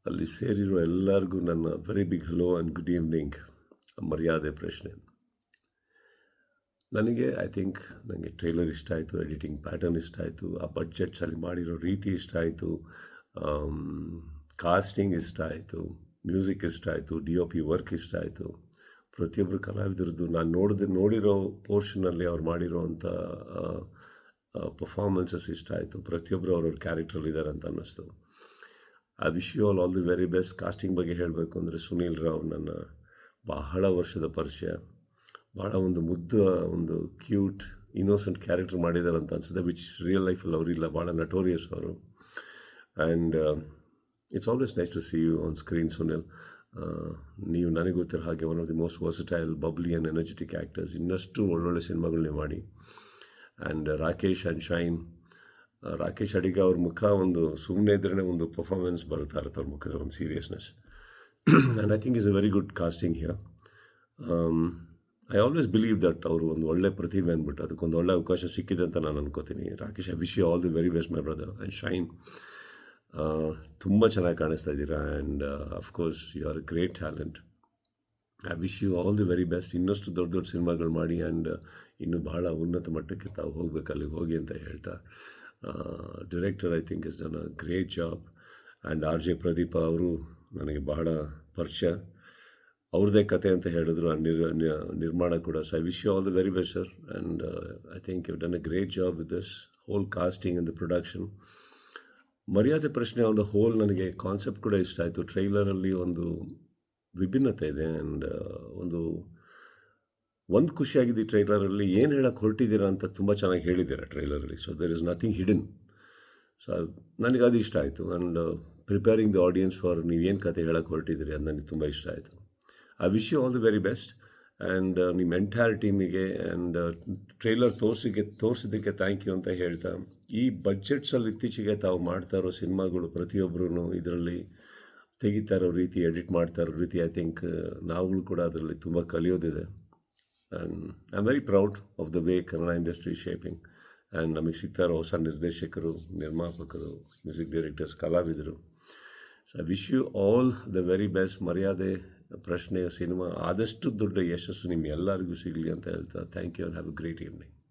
ಅಲ್ಲಿ ಸೇರಿರೋ ಎಲ್ಲರಿಗೂ ನನ್ನ very big hello and good evening. ಮರ್ಯಾದೆ ಪ್ರಶ್ನೆ. ನನಗೆ ನನಗೆ ಟ್ರೈಲರ್ ಇಷ್ಟ ಆಯಿತು, ಎಡಿಟಿಂಗ್ ಪ್ಯಾಟರ್ನ್ ಇಷ್ಟ ಆಯಿತು, ಆ ಬಡ್ಜೆಟ್ಸಲ್ಲಿ ಮಾಡಿರೋ ರೀತಿ ಇಷ್ಟ ಆಯಿತು, ಕಾಸ್ಟಿಂಗ್ ಇಷ್ಟ ಆಯಿತು, ಮ್ಯೂಸಿಕ್ ಇಷ್ಟ ಆಯಿತು, DOP ವರ್ಕ್ ಇಷ್ಟ ಆಯಿತು. ಪ್ರತಿಯೊಬ್ಬರು ಕಲಾವಿದರದ್ದು ನಾನು ನೋಡಿರೋ ಪೋರ್ಷನಲ್ಲಿ ಅವ್ರು ಮಾಡಿರೋ ಅಂಥ ಪರ್ಫಾರ್ಮೆನ್ಸಸ್ ಇಷ್ಟ ಆಯಿತು. ಪ್ರತಿಯೊಬ್ಬರು ಅವ್ರವ್ರ ಕ್ಯಾರೆಕ್ಟ್ರಲ್ಲಿದ್ದಾರೆ ಅಂತ ಅನ್ನಿಸ್ತು. I wish you all the very best. Casting ಬಗ್ಗೆ ಹೇಳಬೇಕು ಅಂದರೆ ಸುನೀಲ್ ರಾವ್ ನನ್ನ ಬಹಳ ವರ್ಷದ ಪರಿಚಯ. ಭಾಳ ಒಂದು ಮುದ್ದು, ಒಂದು ಕ್ಯೂಟ್ ಇನ್ನೋಸೆಂಟ್ ಕ್ಯಾರೆಕ್ಟರ್ ಮಾಡಿದ್ದಾರೆ ಅಂತ ಅನಿಸುತ್ತೆ, ವಿಚ್ ರಿಯಲ್ ಲೈಫಲ್ಲಿ ಅವರಿಲ್ಲ. ಭಾಳ ನಟೋರಿಯಸ್ ಅವರು. And it's always nice to see you on screen Sunil. ನೀವು ನನಗೆ ಗೊತ್ತಿರೋ ಹಾಗೆ one of the most versatile, bubbly and energetic actors. ಇನ್ನಷ್ಟು ಒಳ್ಳೊಳ್ಳೆ ಸಿನಿಮಾಗಳನ್ನೇ ಮಾಡಿ. ಆ್ಯಂಡ್ ರಾಕೇಶ್ ಆ್ಯಂಡ್ ಶೈನ್, ರಾಕೇಶ್ ಅಡಿಗ ಅವ್ರ ಮುಖ ಒಂದು ಸುಮ್ಮನೆ ಇದ್ರೇ ಒಂದು ಪರ್ಫಾರ್ಮೆನ್ಸ್ ಬರ್ತಾ ಇರುತ್ತೆ ಅವ್ರ ಮುಖದ ಒಂದು seriousness. And I think is a very good casting here. I always believe that ಅವರು ಒಂದು ಒಳ್ಳೆ ಪ್ರತಿಭೆ ಅಂದ್ಬಿಟ್ಟು ಅದಕ್ಕೊಂದು ಒಳ್ಳೆ ಅವಕಾಶ ಸಿಕ್ಕಿದೆ ಅಂತ ನಾನು ಅನ್ಕೋತೀನಿ. Rakesh, I wish you all the very best my brother. And Shine, ತುಂಬ ಚೆನ್ನಾಗಿ ಕಾಣಿಸ್ತಾ ಇದ್ದೀರಾ. And of course you are a great talent. I wish you all the very best. ಇನ್ನಷ್ಟು ದೊಡ್ಡ ದೊಡ್ಡ ಸಿನಿಮಾಗಳು ಮಾಡಿ ಆ್ಯಂಡ್ ಇನ್ನೂ ಬಹಳ ಉನ್ನತ ಮಟ್ಟಕ್ಕೆ ತಾವು ಹೋಗಬೇಕು, ಅಲ್ಲಿಗೆ ಹೋಗಿ ಅಂತ ಹೇಳ್ತಾ, director I think is done a great job. And RJ Pradeep ಅವರು ನನಗೆ ಬಹಳ ಪರಿಚಯ. ಅವ್ರದ್ದೇ ಕತೆ ಅಂತ ಹೇಳಿದ್ರು ಆ ನಿರ್ಮಾಣ ಕೂಡ. So I wish you all the very best sir. And I think you done a great job with this whole casting and the production. ಮರ್ಯಾದೆ ಪ್ರಶ್ನೆ ಆನ್ ದ ಹೋಲ್ ನನಗೆ ಕಾನ್ಸೆಪ್ಟ್ ಕೂಡ ಇಷ್ಟ ಆಯಿತು. ಟ್ರೈಲರಲ್ಲಿ ಒಂದು ವಿಭಿನ್ನತೆ ಇದೆ. ಆ್ಯಂಡ್ ಒಂದು ಖುಷಿಯಾಗಿದೆ ಈ ಟ್ರೈಲರಲ್ಲಿ, ಏನು ಹೇಳಕ್ಕೆ ಹೊರಟಿದ್ದೀರಾ ಅಂತ ತುಂಬ ಚೆನ್ನಾಗಿ ಹೇಳಿದ್ದೀರಾ ಟ್ರೈಲರಲ್ಲಿ. So there is nothing hidden. So ನನಗೆ ಅದು ಇಷ್ಟ ಆಯಿತು. And preparing the audience for ನೀವೇನು ಕತೆ ಹೇಳಕ್ಕೆ ಹೊರಟಿದ್ದೀರಿ ಅದು ನನಗೆ ತುಂಬ ಇಷ್ಟ ಆಯಿತು. I wish you all the very best. And ನಿಮ್ಮ ಎಂಟೈರ್ ಟೀಮಿಗೆ ಆ್ಯಂಡ್ ಟ್ರೈಲರ್ ತೋರಿಸಿದ್ದಕ್ಕೆ ಥ್ಯಾಂಕ್ ಯು ಅಂತ ಹೇಳ್ತಾ, ಈ ಬಡ್ಜೆಟ್ಸಲ್ಲಿ ಇತ್ತೀಚೆಗೆ ತಾವು ಮಾಡ್ತಾ ಇರೋ ಸಿನಿಮಾಗಳು ಪ್ರತಿಯೊಬ್ಬರೂ ಇದರಲ್ಲಿ ತೆಗಿತಾ ಇರೋ ರೀತಿ, ಎಡಿಟ್ ಮಾಡ್ತಾ ಇರೋ ರೀತಿ, ಐ ಥಿಂಕ್ ನಾವುಗಳು ಕೂಡ ಅದರಲ್ಲಿ ತುಂಬ ಕಲಿಯೋದಿದೆ. And I am very proud of the way Kannada industry shaping. And ನಮಗೆ ಸಿಗ್ತಾ ಇರೋ ಹೊಸ ನಿರ್ದೇಶಕರು, ನಿರ್ಮಾಪಕರು, ಮ್ಯೂಸಿಕ್ ಡೈರೆಕ್ಟರ್ಸ್, ಕಲಾವಿದರು. So I wish you all the very best. Maryade Prashne cinema ಆದಷ್ಟು ದೊಡ್ಡ ಯಶಸ್ಸು ನಿಮ್ಮೆಲ್ಲರಿಗೂ ಸಿಗಲಿ ಅಂತ ಹೇಳ್ತಾ, thank you and have a great evening.